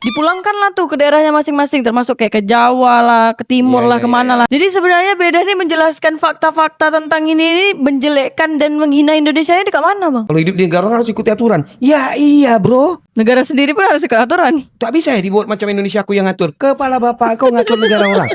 Dipulangkanlah tuh ke daerahnya masing-masing, termasuk kayak ke Jawa lah, ke timur lah, kemana lah. Jadi sebenarnya beda nih menjelaskan fakta-fakta tentang ini menjelekkan dan menghina Indonesia ini dekat mana bang? Kalau hidup di negara harus ikuti aturan. Ya iya bro. Negara sendiri pun harus ikut aturan. Tak bisa ya dibuat macam Indonesia aku yang ngatur. Kepala bapak kau ngatur negara orang.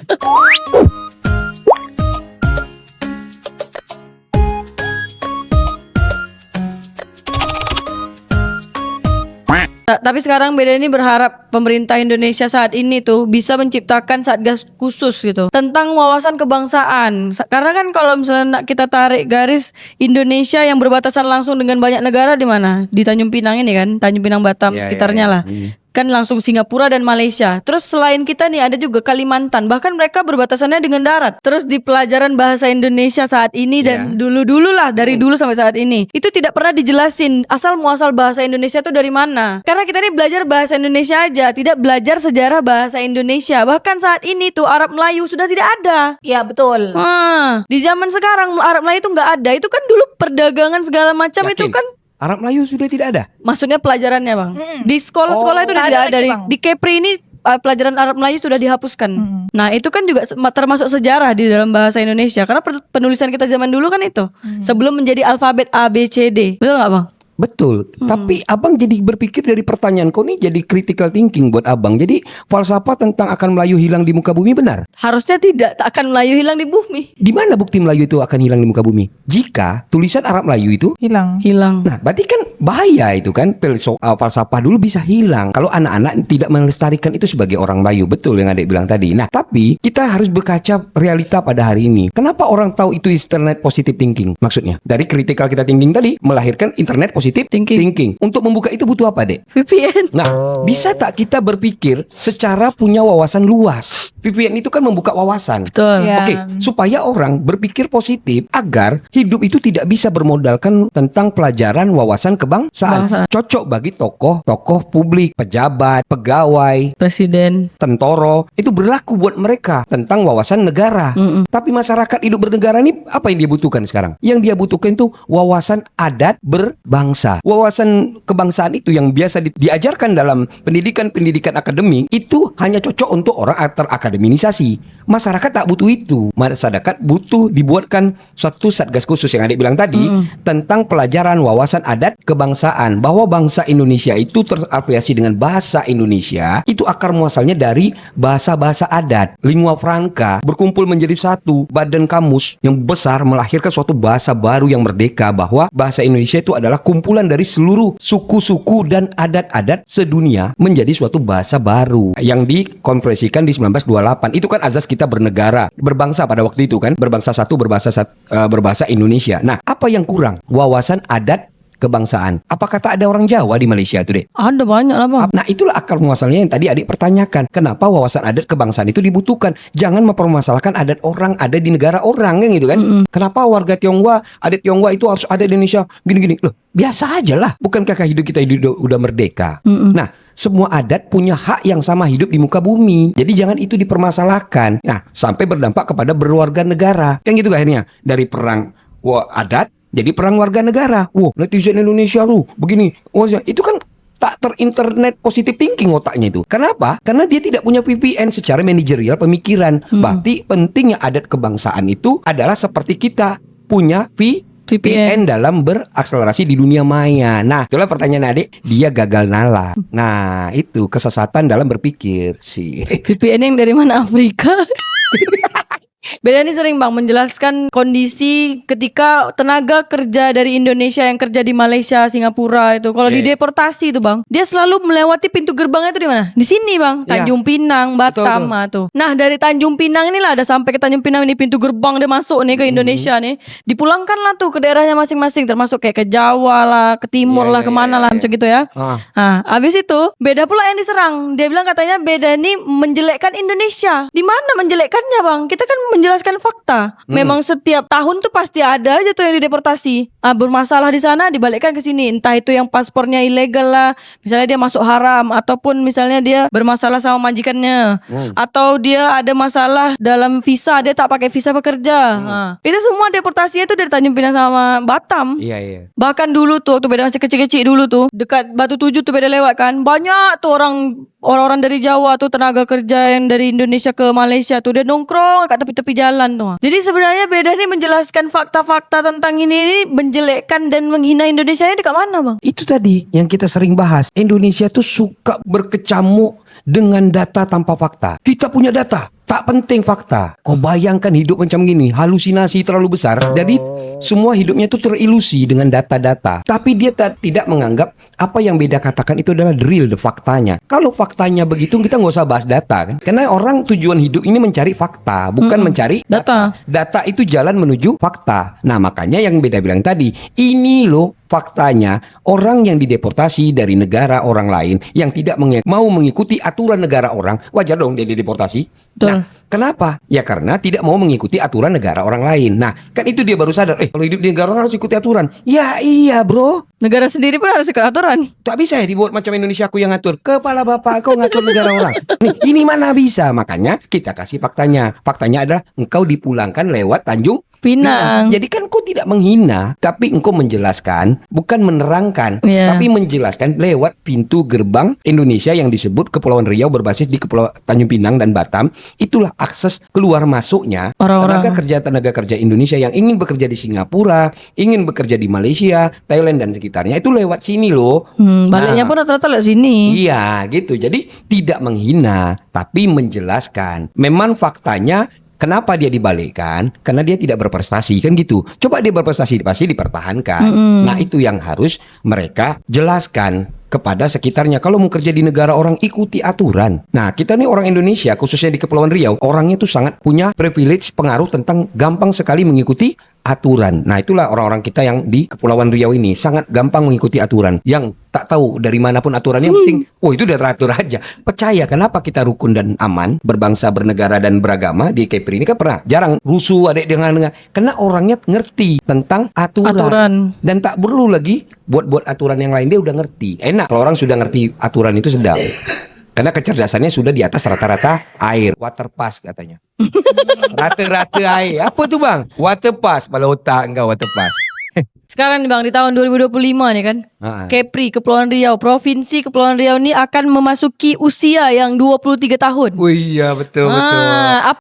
Tapi sekarang beda ini berharap pemerintah Indonesia saat ini tuh bisa menciptakan satgas khusus gitu tentang wawasan kebangsaan. Karena kan kalau misalnya nak kita tarik garis Indonesia yang berbatasan langsung dengan banyak negara di mana? Di Tanjung Pinang ini kan, Tanjung Pinang Batam sekitarnya lah. Kan langsung Singapura dan Malaysia. Terus selain kita nih ada juga Kalimantan. Bahkan mereka berbatasannya dengan darat. Terus di pelajaran bahasa Indonesia saat ini dan dulu-dulu lah, dari dulu sampai saat ini, itu tidak pernah dijelasin asal muasal bahasa Indonesia itu dari mana. Karena kita ini belajar bahasa Indonesia aja, tidak belajar sejarah bahasa Indonesia. Bahkan saat ini tuh Arab Melayu sudah tidak ada. Iya betul. Di zaman sekarang Arab Melayu itu nggak ada. Itu kan dulu perdagangan segala macam. Yakin? Itu kan Arab Melayu sudah tidak ada. maksudnya pelajarannya bang. Di sekolah-sekolah itu udah tidak ada. Di Kepri ini pelajaran Arab Melayu sudah dihapuskan. Nah itu kan juga termasuk sejarah di dalam bahasa Indonesia. Karena penulisan kita zaman dulu kan itu sebelum menjadi alfabet A, B, C, D. Betul gak bang? Betul, tapi abang jadi berpikir dari pertanyaan kau nih jadi critical thinking buat abang. Jadi falsafah tentang akan Melayu hilang di muka bumi benar? Harusnya tidak, tak akan Melayu hilang di bumi. Di mana bukti Melayu itu akan hilang di muka bumi? Jika tulisan Arab Melayu itu Hilang. nah, berarti kan bahaya itu kan falsafah dulu bisa hilang kalau anak-anak tidak melestarikan itu sebagai orang Melayu. Betul yang Adik bilang tadi. Nah, tapi kita harus berkaca realita pada hari ini. Kenapa orang tahu itu internet positive thinking? Maksudnya, dari critical kita thinking tadi melahirkan internet positive thinking. Untuk membuka itu butuh apa, Dek? VPN. Nah, bisa tak kita berpikir secara punya wawasan luas? VPN itu kan membuka wawasan. Betul. Ya. Oke, supaya orang berpikir positif agar hidup itu tidak bisa bermodalkan tentang pelajaran wawasan kebangsaan. Cocok bagi tokoh publik, pejabat, pegawai, Presiden. tentara, itu berlaku buat mereka tentang wawasan negara. Tapi masyarakat hidup bernegara ini apa yang dia butuhkan sekarang? Yang dia butuhkan itu wawasan adat berbangsa. Wawasan kebangsaan itu yang biasa diajarkan dalam pendidikan akademik itu hanya cocok untuk orang terakademisasi. Masyarakat tak butuh itu. Masyarakat butuh dibuatkan suatu satgas khusus yang Adik bilang tadi tentang pelajaran wawasan adat kebangsaan, bahwa bangsa Indonesia itu terafiliasi dengan bahasa Indonesia. Itu akar muasalnya dari bahasa-bahasa adat, lingua franca, berkumpul menjadi satu badan kamus yang besar melahirkan suatu bahasa baru yang merdeka, bahwa bahasa Indonesia itu adalah kumpulan dari seluruh suku-suku dan adat-adat sedunia menjadi suatu bahasa baru yang dikonversikan di 1928. Itu kan azas kita bernegara, berbangsa pada waktu itu kan, berbangsa satu, berbahasa Indonesia. Nah, apa yang kurang? Wawasan adat kebangsaan. Apakah tak ada orang Jawa di Malaysia itu, Dek? Ada banyak lah bang. Nah, itulah akar muasalnya yang tadi Adik pertanyakan. Kenapa wawasan adat kebangsaan itu dibutuhkan? Jangan mempermasalahkan adat orang ada di negara orang kan gitu kan. Kenapa warga Tionghoa, adat Tionghoa itu harus ada di Indonesia gini-gini? Loh, biasa aja lah. Bukankah hidup kita udah merdeka? Nah, semua adat punya hak yang sama hidup di muka bumi. Jadi jangan itu dipermasalahkan. Nah, sampai berdampak kepada berwarga negara. Kan gitu akhirnya. Dari perang adat jadi perang warga negara. Wah, netizen Indonesia lu begini. Oh, itu kan tak terinternet positive thinking otaknya itu. Kenapa? Karena dia tidak punya VPN secara manajerial pemikiran. Berarti pentingnya adat kebangsaan itu adalah seperti kita punya VPN dalam berakselerasi di dunia maya. Nah, itulah pertanyaan Adik, dia gagal nalar. Nah, itu kesesatan dalam berpikir sih. VPN yang dari mana? Afrika. Beda ini sering bang menjelaskan kondisi ketika tenaga kerja dari Indonesia yang kerja di Malaysia, Singapura itu kalau dideportasi itu bang, dia selalu melewati pintu gerbangnya itu di mana? Di sini bang, Tanjung Pinang, Batam tuh. Nah dari Tanjung Pinang inilah ada sampai ke Tanjung Pinang ini pintu gerbang dia masuk nih ke Indonesia nih. Dipulangkanlah tuh ke daerahnya masing-masing, termasuk kayak ke Jawa lah, ke timur lah, kemana lah macam gitu ya. Nah habis itu beda pula yang diserang. Dia bilang katanya beda ini menjelekkan Indonesia. Di mana menjelekkannya bang? Kita kan menjelaskan menjelaskan fakta. Memang setiap tahun tuh pasti ada aja tuh yang dideportasi. Bermasalah di sana dibalikkan ke sini. Entah itu yang paspornya ilegal lah, misalnya dia masuk haram, ataupun misalnya dia bermasalah sama majikannya, atau dia ada masalah dalam visa, dia tak pakai visa pekerja. Itu semua deportasinya tuh dari Tanjung Pinang sama Batam. Iya, iya. Bahkan dulu tuh waktu beda masih kecil-kecil dulu tuh, dekat Batu Tujuh tuh beda lewat kan, banyak tuh orang-orang dari Jawa tuh, tenaga kerja yang dari Indonesia ke Malaysia tuh, dia nongkrong kat tepi-tepi jalan tuh. Jadi sebenarnya beda nih menjelaskan fakta-fakta tentang ini menjelekkan dan menghina Indonesia ini dekat mana bang? Itu tadi yang kita sering bahas. Indonesia tuh suka berkecamuk dengan data tanpa fakta. Kita punya data, tak penting fakta. Kau bayangkan hidup macam gini, halusinasi terlalu besar. Jadi semua hidupnya itu terilusi dengan data-data. Tapi dia tidak menganggap apa yang beda katakan itu adalah the real, the faktanya. Kalau faktanya begitu, kita nggak usah bahas data kan. Karena orang tujuan hidup ini mencari fakta, bukan mencari Data. Data itu jalan menuju fakta. Nah makanya yang beda bilang tadi, ini loh faktanya, orang yang dideportasi dari negara orang lain yang tidak mau mengikuti aturan negara orang, wajar dong dia dideportasi. Betul. Nah, kenapa? Ya karena tidak mau mengikuti aturan negara orang lain. Nah, kan itu dia baru sadar, kalau hidup di negara orang harus ikuti aturan. Ya iya bro, Negara sendiri pun harus ikut aturan. tak bisa ya dibuat macam Indonesia aku yang ngatur. Kepala bapak kau ngatur negara orang. Nih, ini mana bisa? Makanya kita kasih faktanya. Faktanya adalah engkau dipulangkan lewat Tanjung Pinang. Jadi kan kau tidak menghina, tapi engkau menjelaskan, bukan menerangkan, Iya. tapi menjelaskan lewat pintu gerbang Indonesia yang disebut Kepulauan Riau berbasis di Kepulauan Tanjung Pinang dan Batam. Itulah akses keluar masuknya Orang-orang. tenaga kerja Indonesia yang ingin bekerja di Singapura, ingin bekerja di Malaysia, Thailand dan sekitarnya. Itu lewat sini loh. Baliknya Nah, pun rata-rata lewat sini. iya gitu. Jadi tidak menghina, tapi menjelaskan. Memang faktanya kenapa dia dibalikkan? Karena dia tidak berprestasi kan gitu. Coba dia berprestasi pasti dipertahankan. Nah itu yang harus mereka jelaskan kepada sekitarnya. Kalau mau kerja di negara orang, ikuti aturan. Nah kita nih orang Indonesia khususnya di Kepulauan Riau, orangnya tuh sangat punya privilege, pengaruh tentang gampang sekali mengikuti aturan. Nah itulah orang-orang kita yang di Kepulauan Riau ini sangat gampang mengikuti aturan. Yang tak tahu dari manapun aturannya, yang penting itu udah teratur aja. Percaya kenapa kita rukun dan aman, berbangsa, bernegara dan beragama di Kepri ini kan pernah jarang rusuh adek dengan karena orangnya ngerti tentang aturan. Dan tak perlu lagi buat aturan yang lain, dia udah ngerti. Enak kalau orang sudah ngerti aturan itu sedap. Karena kecerdasannya sudah di atas rata-rata air. Water pass katanya. Rata-rata air. Apa tuh bang? Water pass. Pada otak enggak water pass. Sekarang nih bang, di tahun 2025 nih kan, Kepri, Kepulauan Riau, Provinsi Kepulauan Riau ini akan memasuki usia yang 23 tahun. Oh iya betul. Apa?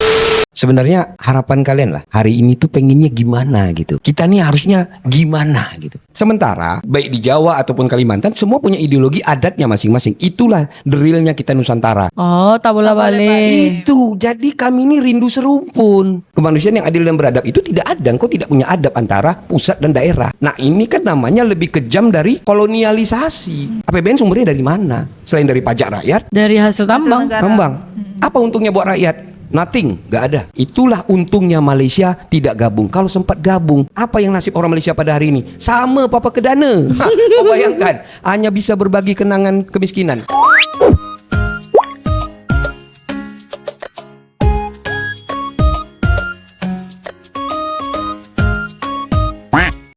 Sebenarnya harapan kalian lah hari ini tuh pengennya gimana gitu. Kita nih harusnya gimana gitu. Sementara baik di Jawa ataupun Kalimantan semua punya ideologi adatnya masing-masing. Itulah the realnya kita Nusantara. Oh, tak boleh balik. Itu jadi kami ini rindu serumpun. Kemanusiaan yang adil dan beradab itu tidak ada. Engkau tidak punya adab antara pusat dan daerah. Nah ini kan namanya lebih kejam dari kolonialisasi. APBN sumbernya dari mana? Selain dari pajak rakyat, Dari hasil tambang. tambang. Apa untungnya buat rakyat? Nothing, gak ada. Itulah untungnya Malaysia tidak gabung. Kalau sempat gabung, apa yang nasib orang Malaysia pada hari ini? Sama Papa Kedana. Kau bayangkan, hanya bisa berbagi kenangan kemiskinan.